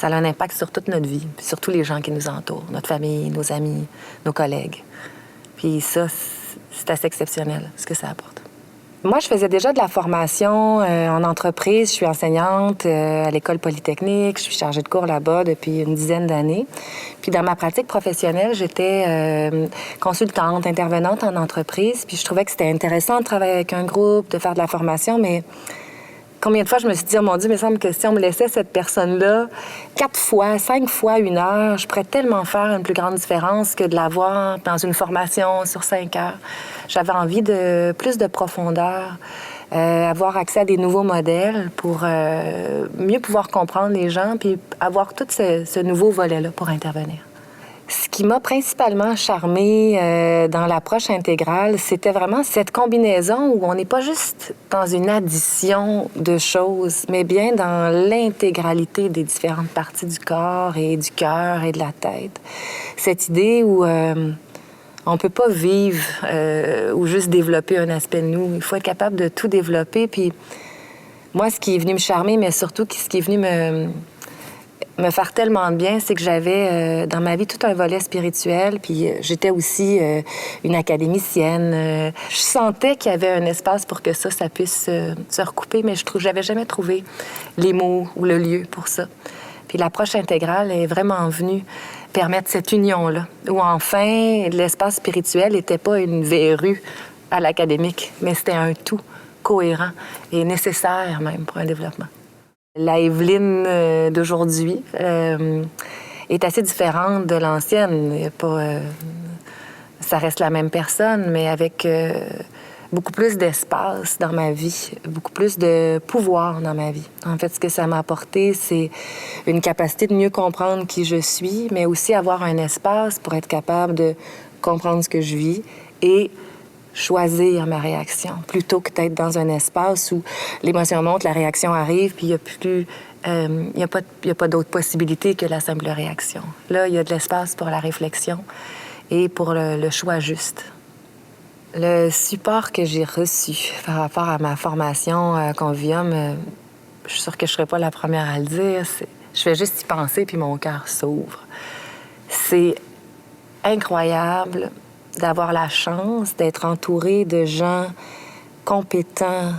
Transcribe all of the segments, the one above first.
ça a un impact sur toute notre vie, puis sur tous les gens qui nous entourent, notre famille, nos amis, nos collègues. Puis ça, c'est assez exceptionnel, ce que ça apporte. Moi, je faisais déjà de la formation en entreprise. Je suis enseignante à l'École polytechnique. Je suis chargée de cours là-bas depuis une dizaine d'années. Puis dans ma pratique professionnelle, j'étais consultante, intervenante en entreprise. Puis je trouvais que c'était intéressant de travailler avec un groupe, de faire de la formation, mais combien de fois je me suis dit, oh mon Dieu, il me semble que si on me laissait cette personne-là 4 fois, 5 fois 1 heure, je pourrais tellement faire une plus grande différence que de l'avoir dans une formation sur 5 heures. J'avais envie de plus de profondeur, avoir accès à des nouveaux modèles pour mieux pouvoir comprendre les gens puis avoir tout ce nouveau volet-là pour intervenir. Ce qui m'a principalement charmée dans l'approche intégrale, c'était vraiment cette combinaison où on n'est pas juste dans une addition de choses, mais bien dans l'intégralité des différentes parties du corps et du cœur et de la tête. Cette idée où on ne peut pas vivre ou juste développer un aspect de nous. Il faut être capable de tout développer. Puis moi, ce qui est venu me charmer, mais surtout ce qui est venu me faire tellement de bien, c'est que j'avais dans ma vie tout un volet spirituel, puis j'étais aussi une académicienne. Je sentais qu'il y avait un espace pour que ça puisse se recouper, mais j'avais jamais trouvé les mots ou le lieu pour ça. Puis l'approche intégrale est vraiment venue permettre cette union-là, où enfin l'espace spirituel n'était pas une verrue à l'académique, mais c'était un tout cohérent et nécessaire même pour un développement. La Évelyne d'aujourd'hui est assez différente de l'ancienne. Il y a pas, ça reste la même personne, mais avec beaucoup plus d'espace dans ma vie, beaucoup plus de pouvoir dans ma vie. En fait, ce que ça m'a apporté, c'est une capacité de mieux comprendre qui je suis, mais aussi avoir un espace pour être capable de comprendre ce que je vis et choisir ma réaction, plutôt que d'être dans un espace où l'émotion monte, la réaction arrive, puis il n'y a pas d'autre possibilité que la simple réaction. Là, il y a de l'espace pour la réflexion et pour le choix juste. Le support que j'ai reçu par rapport à ma formation à Convivium, je suis sûre que je ne serai pas la première à le dire, je vais juste y penser, puis mon cœur s'ouvre. C'est incroyable d'avoir la chance d'être entourée de gens compétents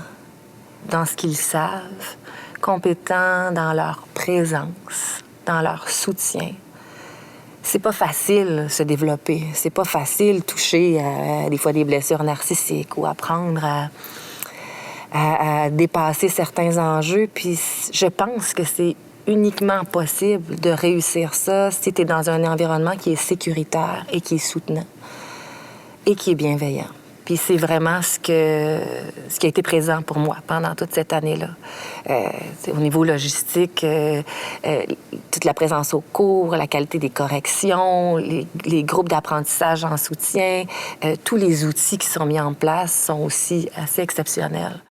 dans ce qu'ils savent, compétents dans leur présence, dans leur soutien. C'est pas facile se développer, c'est pas facile toucher à des fois des blessures narcissiques ou apprendre à dépasser certains enjeux. Puis je pense que c'est uniquement possible de réussir ça si tu es dans un environnement qui est sécuritaire et qui est soutenant et qui est bienveillant. Puis c'est vraiment ce qui a été présent pour moi pendant toute cette année-là. Au niveau logistique, toute la présence au cours, la qualité des corrections, les groupes d'apprentissage en soutien, tous les outils qui sont mis en place sont aussi assez exceptionnels.